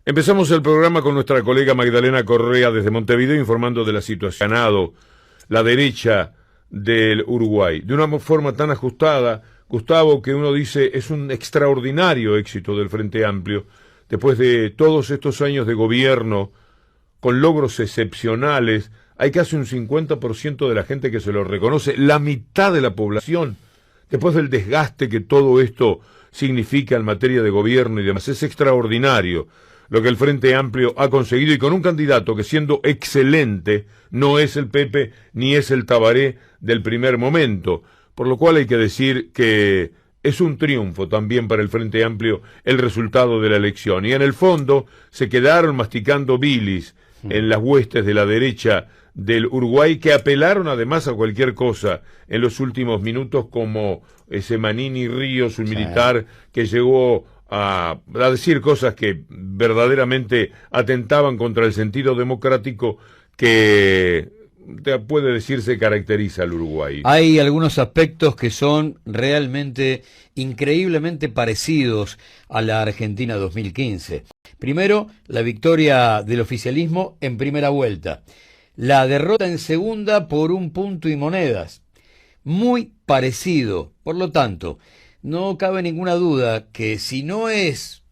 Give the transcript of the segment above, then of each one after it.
Empezamos el programa con nuestra colega Magdalena Correa desde Montevideo informando de la situación ganado la derecha del Uruguay. De una forma tan ajustada, Gustavo, que uno dice es un extraordinario éxito del Frente Amplio, después de todos estos años de gobierno, con logros excepcionales. Hay casi un 50% de la gente que se lo reconoce, la mitad de la población, después del desgaste que todo esto significa en materia de gobierno y demás. Es extraordinario lo que el Frente Amplio ha conseguido, y con un candidato que, siendo excelente, no es el Pepe ni es el Tabaré del primer momento, por lo cual hay que decir que es un triunfo también para el Frente Amplio el resultado de la elección, y en el fondo se quedaron masticando bilis en las huestes de la derecha del Uruguay, que apelaron además a cualquier cosa en los últimos minutos, como ese Manini Ríos, un militar que llegó a decir cosas que verdaderamente atentaban contra el sentido democrático que puede decirse caracteriza al Uruguay. Hay algunos aspectos que son realmente increíblemente parecidos a la Argentina 2015. Primero, la victoria del oficialismo en primera vuelta. La derrota en segunda por 1 punto y monedas. Muy parecido. Por lo tanto, no cabe ninguna duda que si no es,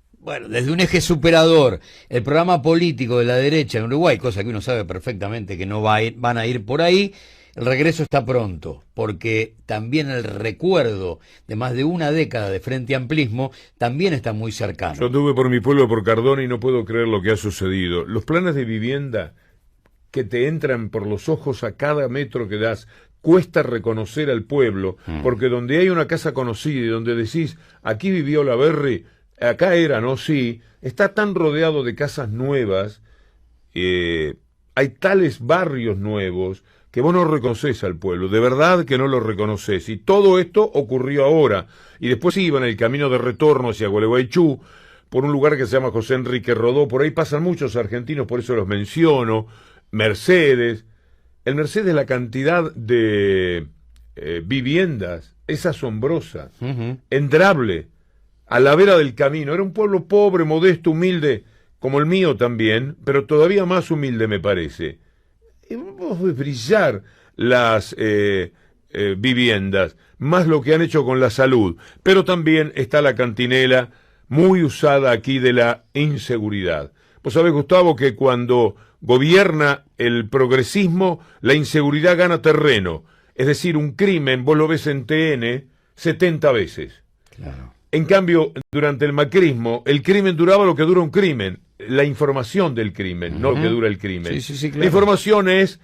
desde un eje superador, el programa político de la derecha en Uruguay, cosa que uno sabe perfectamente que no van a ir por ahí, el regreso está pronto, porque también el recuerdo de más de una década de Frente Amplismo también está muy cercano. Yo anduve por mi pueblo, por Cardona, y no puedo creer lo que ha sucedido. Los planes de vivienda que te entran por los ojos a cada metro que das, cuesta reconocer al pueblo, porque donde hay una casa conocida y donde decís, aquí vivió Olaverri, acá era, ¿no? Sí, está tan rodeado de casas nuevas, hay tales barrios nuevos, que vos no reconoces al pueblo, de verdad que no lo reconoces, y todo esto ocurrió ahora, y después iban el camino de retorno hacia Gualeguaychú, por un lugar que se llama José Enrique Rodó, por ahí pasan muchos argentinos, por eso los menciono, Mercedes. En Mercedes la cantidad de viviendas es asombrosa, entrable, a la vera del camino. Era un pueblo pobre, modesto, humilde, como el mío también, pero todavía más humilde me parece. Y vamos a brillar las viviendas, más lo que han hecho con la salud, pero también está la cantinela muy usada aquí de la inseguridad. Vos sabés, Gustavo, que cuando gobierna el progresismo, la inseguridad gana terreno. Es decir, un crimen, vos lo ves en TN 70 veces. Claro. En cambio, durante el macrismo, el crimen duraba lo que dura un crimen. La información del crimen, no lo que dura el crimen. Sí, claro. La información es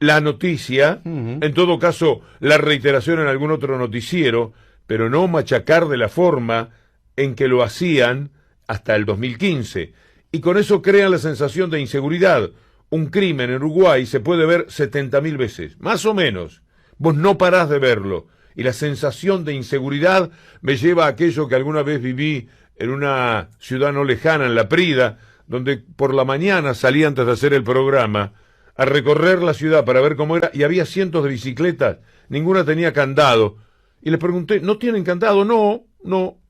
la noticia, en todo caso, la reiteración en algún otro noticiero, pero no machacar de la forma en que lo hacían hasta el 2015. Y con eso crean la sensación de inseguridad. Un crimen en Uruguay se puede ver 70.000 veces, más o menos. Vos no parás de verlo. Y la sensación de inseguridad me lleva a aquello que alguna vez viví en una ciudad no lejana, en La Prida, donde por la mañana salí antes de hacer el programa a recorrer la ciudad para ver cómo era, y había cientos de bicicletas, ninguna tenía candado. Y les pregunté, ¿no tienen candado? No.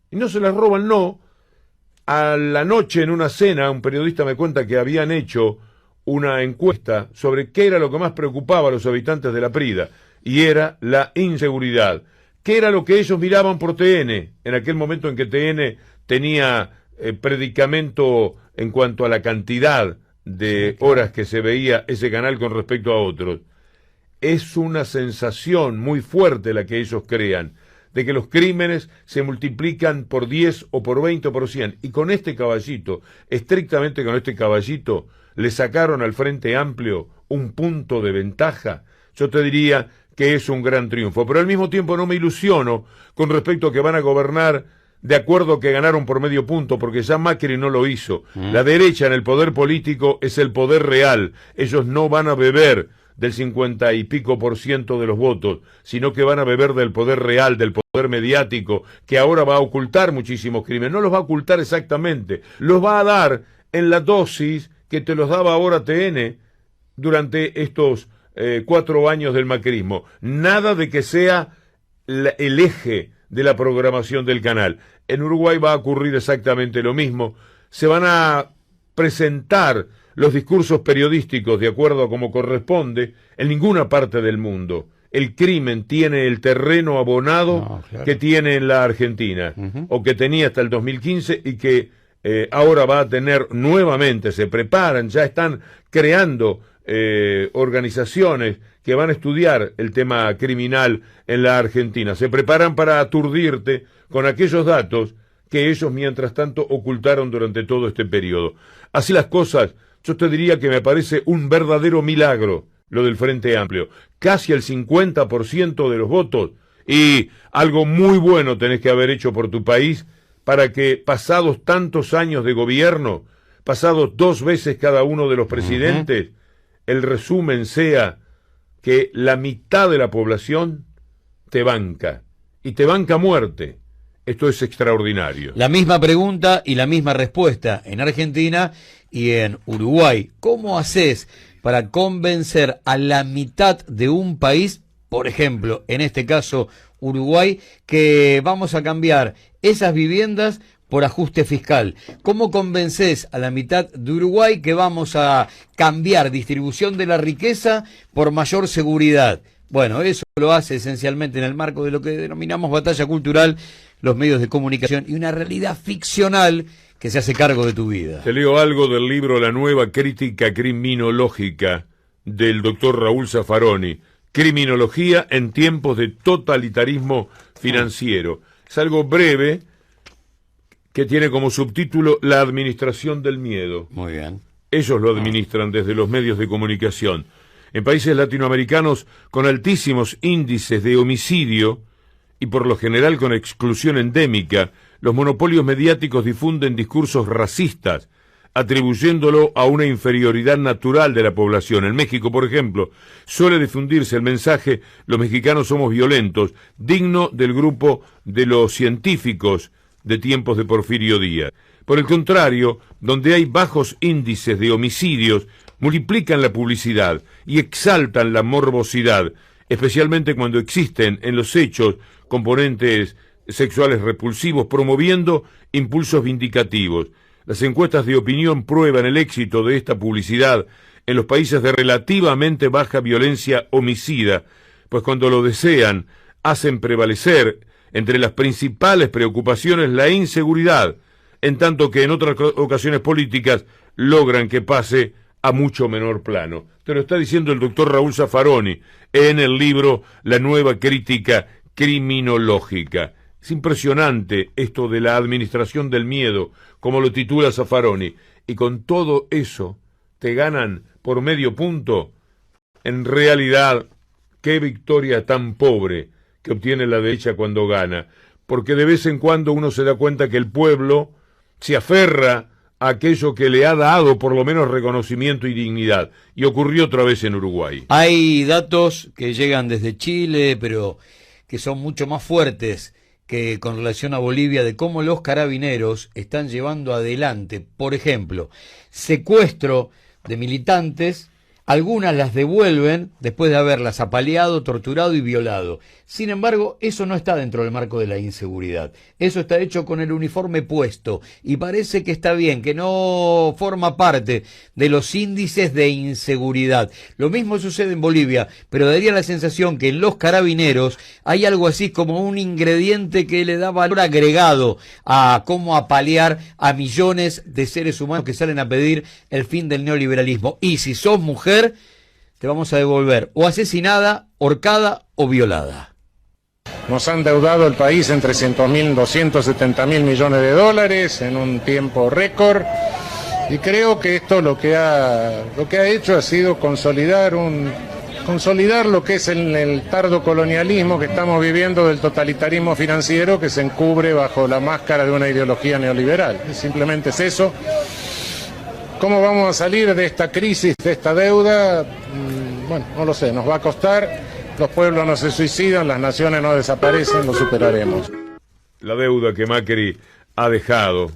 ¿Y no se las roban? No. A la noche, en una cena, un periodista me cuenta que habían hecho una encuesta sobre qué era lo que más preocupaba a los habitantes de La Prida, y era la inseguridad. ¿Qué era lo que ellos miraban por TN, en aquel momento en que TN tenía predicamento en cuanto a la cantidad de horas que se veía ese canal con respecto a otros? Es una sensación muy fuerte la que ellos crean, de que los crímenes se multiplican por 10 o por 20 o por 100. Y con este caballito, estrictamente con este caballito, le sacaron al Frente Amplio 1 punto de ventaja. Yo te diría que es un gran triunfo. Pero al mismo tiempo no me ilusiono con respecto a que van a gobernar de acuerdo que ganaron por medio punto, porque ya Macri no lo hizo. La derecha en el poder político es el poder real. Ellos no van a beber del 50 y pico % de los votos, sino que van a beber del poder real, del poder mediático, que ahora va a ocultar muchísimos crímenes. No los va a ocultar exactamente, los va a dar en la dosis que te los daba ahora TN durante estos 4 años del macrismo. Nada de que sea el eje de la programación del canal. En Uruguay va a ocurrir exactamente lo mismo. Se van a presentar los discursos periodísticos de acuerdo a como corresponde en ninguna parte del mundo. El crimen tiene el terreno abonado que tiene en la Argentina, o que tenía hasta el 2015 y que ahora va a tener nuevamente. Se preparan, ya están creando organizaciones que van a estudiar el tema criminal en la Argentina. Se preparan para aturdirte con aquellos datos que ellos mientras tanto ocultaron durante todo este periodo. Así las cosas, yo te diría que me parece un verdadero milagro lo del Frente Amplio. Casi el 50% de los votos, y algo muy bueno tenés que haber hecho por tu país para que pasados tantos años de gobierno, pasados 2 veces cada uno de los presidentes, el resumen sea que la mitad de la población te banca, y te banca a muerte. Esto es extraordinario. La misma pregunta y la misma respuesta en Argentina y en Uruguay. ¿Cómo haces para convencer a la mitad de un país, por ejemplo, en este caso Uruguay, que vamos a cambiar esas viviendas por ajuste fiscal? ¿Cómo convences a la mitad de Uruguay que vamos a cambiar distribución de la riqueza por mayor seguridad? Bueno, eso lo hace esencialmente en el marco de lo que denominamos batalla cultural, los medios de comunicación y una realidad ficcional que se hace cargo de tu vida. Te leo algo del libro La nueva crítica criminológica del doctor Raúl Zaffaroni, Criminología en tiempos de totalitarismo financiero. Es algo breve que tiene como subtítulo La administración del miedo. Muy bien. Ellos lo administran desde los medios de comunicación. En países latinoamericanos con altísimos índices de homicidio y por lo general con exclusión endémica, los monopolios mediáticos difunden discursos racistas, atribuyéndolo a una inferioridad natural de la población. En México, por ejemplo, suele difundirse el mensaje «los mexicanos somos violentos», digno del grupo de los científicos de tiempos de Porfirio Díaz. Por el contrario, donde hay bajos índices de homicidios, multiplican la publicidad y exaltan la morbosidad, especialmente cuando existen en los hechos componentes sexuales repulsivos, promoviendo impulsos vindicativos. Las encuestas de opinión prueban el éxito de esta publicidad en los países de relativamente baja violencia homicida, pues cuando lo desean, hacen prevalecer entre las principales preocupaciones la inseguridad, en tanto que en otras ocasiones políticas logran que pase a mucho menor plano. Te lo está diciendo el doctor Raúl Zaffaroni en el libro La nueva crítica criminológica. Es impresionante esto de la administración del miedo, como lo titula Zaffaroni, y con todo eso te ganan por medio punto. En realidad, qué victoria tan pobre que obtiene la derecha cuando gana, porque de vez en cuando uno se da cuenta que el pueblo se aferra a aquello que le ha dado por lo menos reconocimiento y dignidad, y ocurrió otra vez en Uruguay. Hay datos que llegan desde Chile, pero que son mucho más fuertes que con relación a Bolivia, de cómo los carabineros están llevando adelante, por ejemplo, secuestro de militantes. Algunas las devuelven después de haberlas apaleado, torturado y violado. Sin embargo, eso no está dentro del marco de la inseguridad. Eso está hecho con el uniforme puesto y parece que está bien, que no forma parte de los índices de inseguridad. Lo mismo sucede en Bolivia, pero daría la sensación que en los carabineros hay algo así como un ingrediente que le da valor agregado a cómo apalear a millones de seres humanos que salen a pedir el fin del neoliberalismo. Y si sos mujer, te vamos a devolver o asesinada, ahorcada o violada. Nos han deudado el país en 300.000, 270.000 millones de dólares en un tiempo récord, y creo que esto lo que ha hecho ha sido consolidar lo que es el tardo colonialismo que estamos viviendo, del totalitarismo financiero que se encubre bajo la máscara de una ideología neoliberal. Simplemente es eso. ¿Cómo vamos a salir de esta crisis, de esta deuda? Bueno, no lo sé, nos va a costar. Los pueblos no se suicidan, las naciones no desaparecen, lo superaremos. La deuda que Macri ha dejado,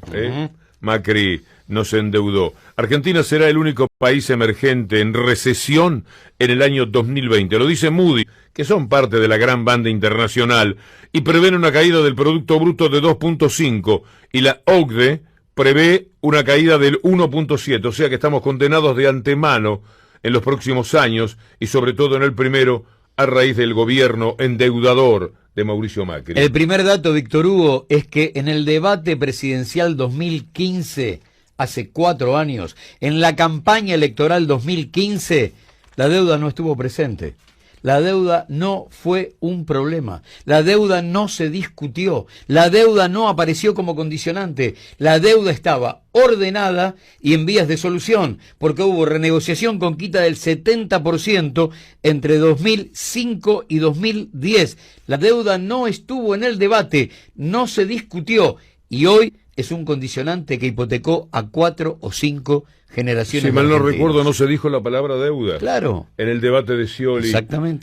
Macri nos endeudó. Argentina será el único país emergente en recesión en el año 2020. Lo dice Moody, que son parte de la gran banda internacional, y prevén una caída del Producto Bruto de 2.5, y la OCDE prevé una caída del 1.7, o sea que estamos condenados de antemano en los próximos años y sobre todo en el primero a raíz del gobierno endeudador de Mauricio Macri. El primer dato, Víctor Hugo, es que en el debate presidencial 2015, hace 4 años, en la campaña electoral 2015, la deuda no estuvo presente. La deuda no fue un problema, la deuda no se discutió, la deuda no apareció como condicionante, la deuda estaba ordenada y en vías de solución, porque hubo renegociación con quita del 70% entre 2005 y 2010. La deuda no estuvo en el debate, no se discutió y hoy es un condicionante que hipotecó a 4 o 5 generaciones. Si mal no recuerdo, no se dijo la palabra deuda. Claro. En el debate de Scioli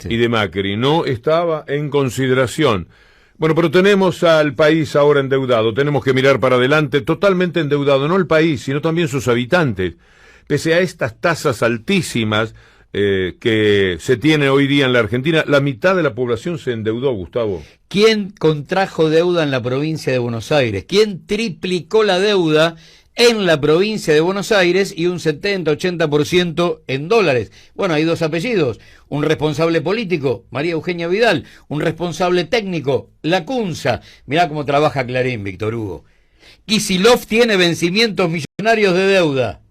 y de Macri. No estaba en consideración. Bueno, pero tenemos al país ahora endeudado. Tenemos que mirar para adelante, totalmente endeudado. No el país, sino también sus habitantes. Pese a estas tasas altísimas que se tienen hoy día en la Argentina, la mitad de la población se endeudó, Gustavo. ¿Quién contrajo deuda en la provincia de Buenos Aires? ¿Quién triplicó la deuda en la provincia de Buenos Aires y un 70-80% en dólares? Bueno, hay 2 apellidos, un responsable político, María Eugenia Vidal, un responsable técnico, Lacunza. Mirá cómo trabaja Clarín, Víctor Hugo. Kicillof tiene vencimientos millonarios de deuda.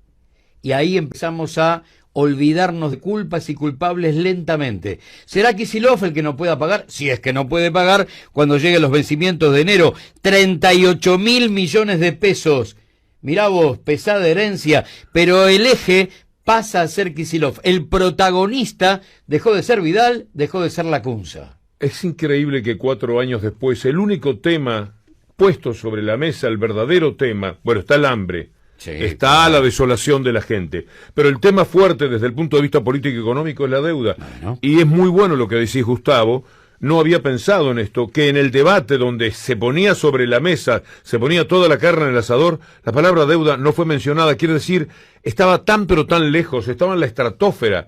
Y ahí empezamos a olvidarnos de culpas y culpables lentamente. ¿Será Kicillof el que no pueda pagar? Si es que no puede pagar cuando lleguen los vencimientos de enero. 38.000 millones de pesos. Mirá vos, pesada herencia, pero el eje pasa a ser Kicillof. El protagonista dejó de ser Vidal, dejó de ser Lacunza. Es increíble que 4 años después, el único tema puesto sobre la mesa, el verdadero tema, bueno, está el hambre, sí, está la desolación de la gente, pero el tema fuerte desde el punto de vista político y económico es la deuda. Bueno. Y es muy bueno lo que decís, Gustavo. No había pensado en esto, que en el debate donde se ponía sobre la mesa, se ponía toda la carne en el asador, la palabra deuda no fue mencionada. Quiere decir, estaba tan pero tan lejos, estaba en la estratosfera,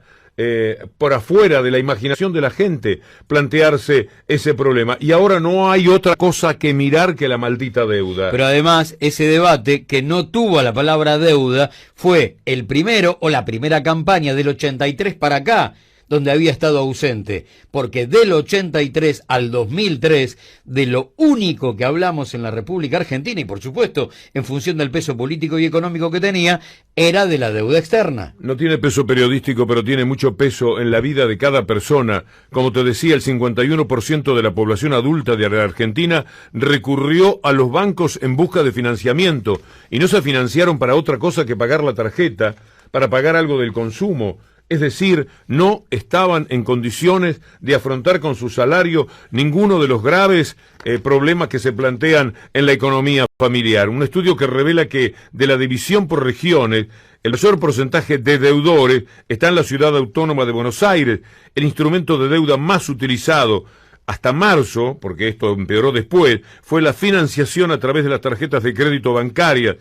por afuera de la imaginación de la gente, plantearse ese problema. Y ahora no hay otra cosa que mirar que la maldita deuda. Pero además, ese debate que no tuvo la palabra deuda fue el primero o la primera campaña del 83 para acá, donde había estado ausente, porque del 83 al 2003, de lo único que hablamos en la República Argentina, y por supuesto, en función del peso político y económico que tenía, era de la deuda externa. No tiene peso periodístico, pero tiene mucho peso en la vida de cada persona. Como te decía, el 51% de la población adulta de la Argentina recurrió a los bancos en busca de financiamiento, y no se financiaron para otra cosa que pagar la tarjeta, para pagar algo del consumo. Es decir, no estaban en condiciones de afrontar con su salario ninguno de los graves problemas que se plantean en la economía familiar. Un estudio que revela que de la división por regiones, el mayor porcentaje de deudores está en la ciudad autónoma de Buenos Aires. El instrumento de deuda más utilizado hasta marzo, porque esto empeoró después, fue la financiación a través de las tarjetas de crédito bancarias.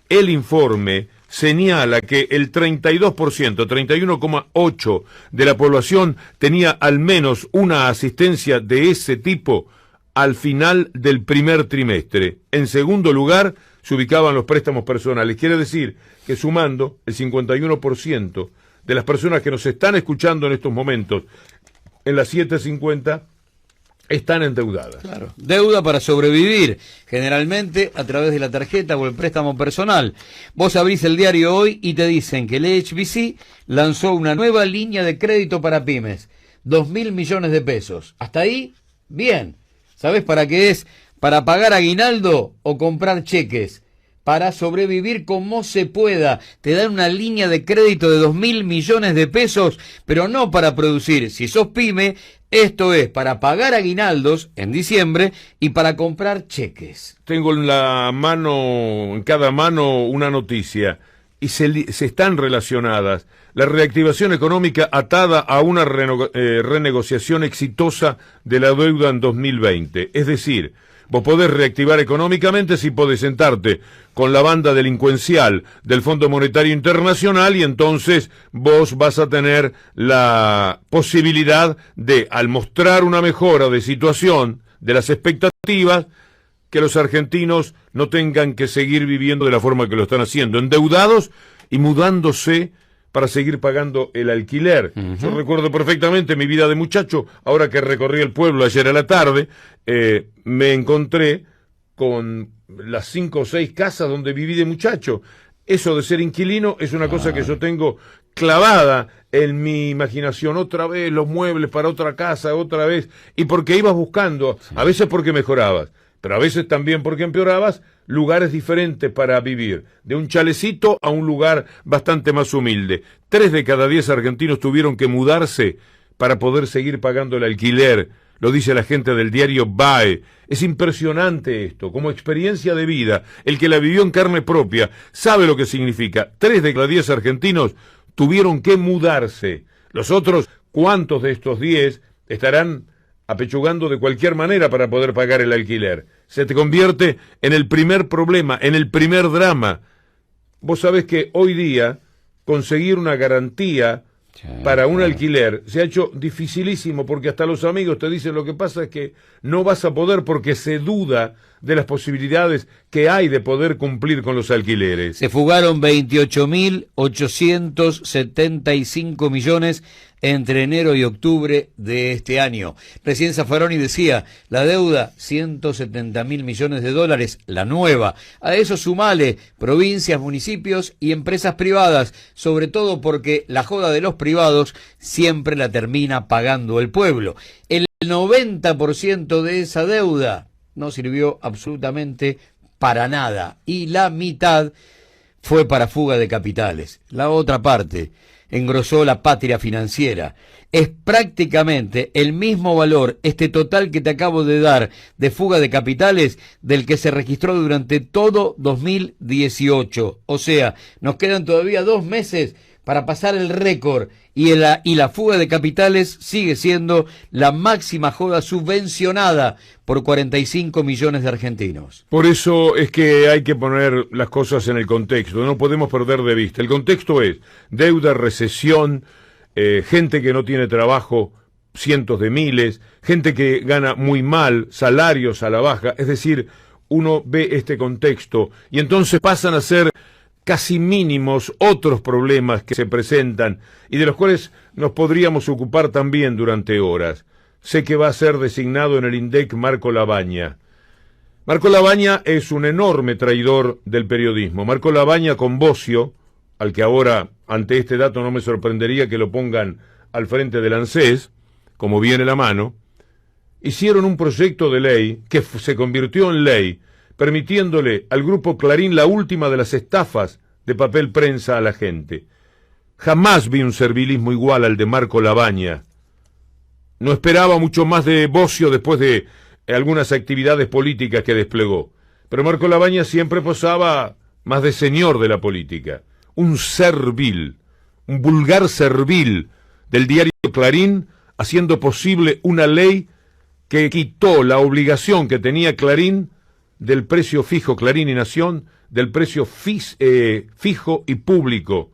El informe señala que el 32%, 31,8% de la población tenía al menos una asistencia de ese tipo al final del primer trimestre. En segundo lugar, se ubicaban los préstamos personales. Quiere decir que sumando el 51% de las personas que nos están escuchando en estos momentos en las 7:50 están endeudadas. Claro. Deuda para sobrevivir, generalmente a través de la tarjeta o el préstamo personal. Vos abrís el diario hoy y te dicen que el HBC lanzó una nueva línea de crédito para pymes, 2.000 millones de pesos. Hasta ahí, bien. ¿Sabés para qué es? Para pagar aguinaldo o comprar cheques. Para sobrevivir como se pueda. Te dan una línea de crédito de 2.000 millones de pesos, pero no para producir. Si sos pyme, esto es para pagar aguinaldos en diciembre y para comprar cheques. Tengo en cada mano una noticia y se están relacionadas. La reactivación económica atada a una renegociación exitosa de la deuda en 2020. Es decir, vos podés reactivar económicamente si podés sentarte con la banda delincuencial del Fondo Monetario Internacional y entonces vos vas a tener la posibilidad de, al mostrar una mejora de situación de las expectativas, que los argentinos no tengan que seguir viviendo de la forma que lo están haciendo, endeudados y mudándose para seguir pagando el alquiler. Yo recuerdo perfectamente mi vida de muchacho, ahora que recorrí el pueblo ayer a la tarde, me encontré con las 5 o 6 casas donde viví de muchacho. Eso de ser inquilino es una cosa que yo tengo clavada en mi imaginación, otra vez los muebles para otra casa, otra vez, y porque ibas buscando, a veces porque mejorabas, pero a veces también porque empeorabas, lugares diferentes para vivir, de un chalecito a un lugar bastante más humilde. 3 de cada 10 argentinos tuvieron que mudarse para poder seguir pagando el alquiler, lo dice la gente del diario BAE. Es impresionante esto, como experiencia de vida. El que la vivió en carne propia sabe lo que significa. 3 de cada 10 argentinos tuvieron que mudarse. Los otros, ¿cuántos de estos 10 estarán apechugando de cualquier manera para poder pagar el alquiler? Se te convierte en el primer problema, en el primer drama. Vos sabés que hoy día conseguir una garantía para un alquiler se ha hecho dificilísimo, porque hasta los amigos te dicen lo que pasa es que no vas a poder porque se duda de las posibilidades que hay de poder cumplir con los alquileres. Se fugaron 28.875 millones entre enero y octubre de este año. Recién Zaffaroni decía, la deuda, 170.000 millones de dólares, la nueva. A eso sumale provincias, municipios y empresas privadas, sobre todo porque la joda de los privados siempre la termina pagando el pueblo. El 90% de esa deuda no sirvió absolutamente para nada, y la mitad fue para fuga de capitales. La otra parte engrosó la patria financiera. Es prácticamente el mismo valor, este total que te acabo de dar, de fuga de capitales, del que se registró durante todo 2018. O sea, nos quedan todavía 2 meses para pasar el récord, y la fuga de capitales sigue siendo la máxima joda subvencionada por 45 millones de argentinos. Por eso es que hay que poner las cosas en el contexto, no podemos perder de vista. El contexto es deuda, recesión, gente que no tiene trabajo, cientos de miles, gente que gana muy mal, salarios a la baja, es decir, uno ve este contexto y entonces pasan a ser casi mínimos otros problemas que se presentan y de los cuales nos podríamos ocupar también durante horas. Sé que va a ser designado en el INDEC Marco Lavagna. Marco Lavagna es un enorme traidor del periodismo. Marco Lavagna con Bossio, al que ahora, ante este dato, no me sorprendería que lo pongan al frente del ANSES, como viene la mano, hicieron un proyecto de ley que se convirtió en ley, permitiéndole al grupo Clarín la última de las estafas de papel prensa a la gente. Jamás vi un servilismo igual al de Marco Lavagna. No esperaba mucho más de Bossio después de algunas actividades políticas que desplegó. Pero Marco Lavagna siempre posaba más de señor de la política. Un servil, un vulgar servil del diario Clarín, haciendo posible una ley que quitó la obligación que tenía Clarín del precio fijo, Clarín y Nación, del precio fijo y público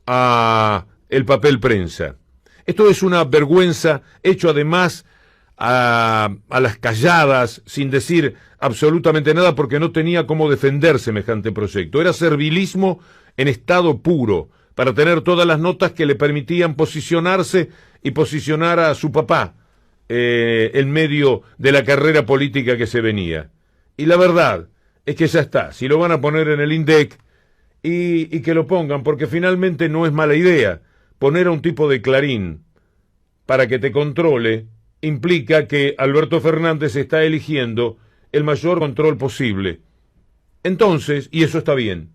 a el papel prensa. Esto es una vergüenza, hecho además a las calladas, sin decir absolutamente nada, porque no tenía cómo defender semejante proyecto. Era servilismo en estado puro, para tener todas las notas que le permitían posicionarse y posicionar a su papá en medio de la carrera política que se venía. Y la verdad es que ya está, si lo van a poner en el INDEC y que lo pongan, porque finalmente no es mala idea. Poner a un tipo de Clarín para que te controle implica que Alberto Fernández está eligiendo el mayor control posible. Entonces, y eso está bien,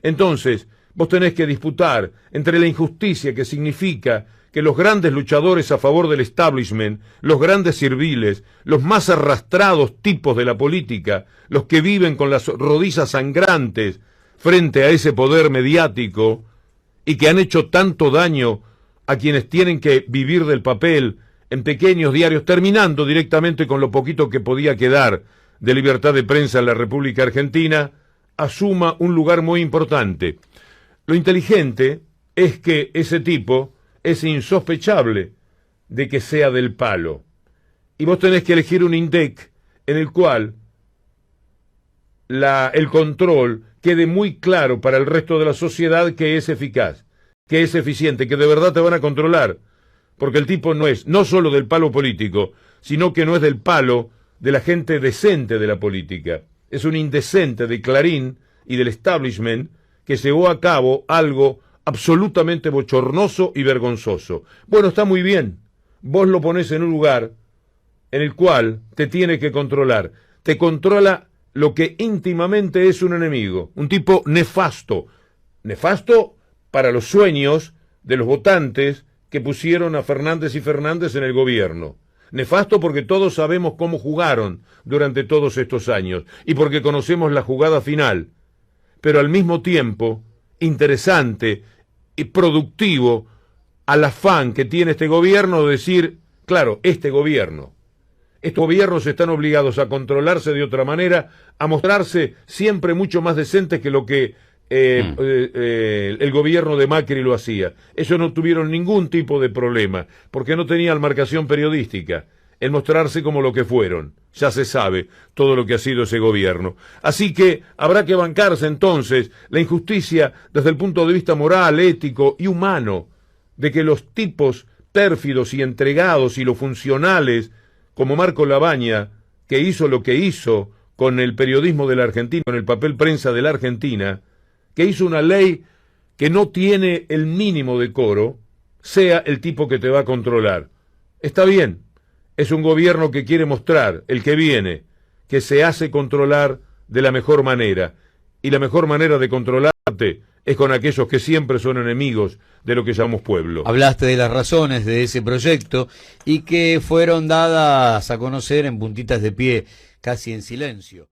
entonces vos tenés que disputar entre la injusticia que significa que los grandes luchadores a favor del establishment, los grandes serviles, los más arrastrados tipos de la política, los que viven con las rodillas sangrantes frente a ese poder mediático y que han hecho tanto daño a quienes tienen que vivir del papel en pequeños diarios, terminando directamente con lo poquito que podía quedar de libertad de prensa en la República Argentina, asuma un lugar muy importante. Lo inteligente es que ese tipo es insospechable de que sea del palo. Y vos tenés que elegir un INDEC en el cual el control quede muy claro para el resto de la sociedad que es eficaz, que es eficiente, que de verdad te van a controlar. Porque el tipo no es, no solo del palo político, sino que no es del palo de la gente decente de la política. Es un indecente de Clarín y del establishment que llevó a cabo algo absolutamente bochornoso y vergonzoso. Bueno, está muy bien. Vos lo ponés en un lugar en el cual te tiene que controlar. Te controla lo que íntimamente es un enemigo. Un tipo nefasto. Nefasto para los sueños de los votantes que pusieron a Fernández y Fernández en el gobierno. Nefasto porque todos sabemos cómo jugaron durante todos estos años y porque conocemos la jugada final. Pero al mismo tiempo, interesante y productivo al afán que tiene este gobierno de decir, claro, estos gobiernos están obligados a controlarse de otra manera, a mostrarse siempre mucho más decentes que lo que el gobierno de Macri lo hacía. Ellos no tuvieron ningún tipo de problema, porque no tenían marcación periodística, el mostrarse como lo que fueron. Ya se sabe todo lo que ha sido ese gobierno. Así que habrá que bancarse entonces la injusticia desde el punto de vista moral, ético y humano, de que los tipos pérfidos y entregados y los funcionales, como Marco Labaña, que hizo lo que hizo con el periodismo de la Argentina, con el papel prensa de la Argentina, que hizo una ley que no tiene el mínimo decoro, sea el tipo que te va a controlar. Está bien, es un gobierno que quiere mostrar, el que viene, que se hace controlar de la mejor manera, y la mejor manera de controlarte es con aquellos que siempre son enemigos de lo que llamamos pueblo. Hablaste de las razones de ese proyecto y que fueron dadas a conocer en puntitas de pie, casi en silencio.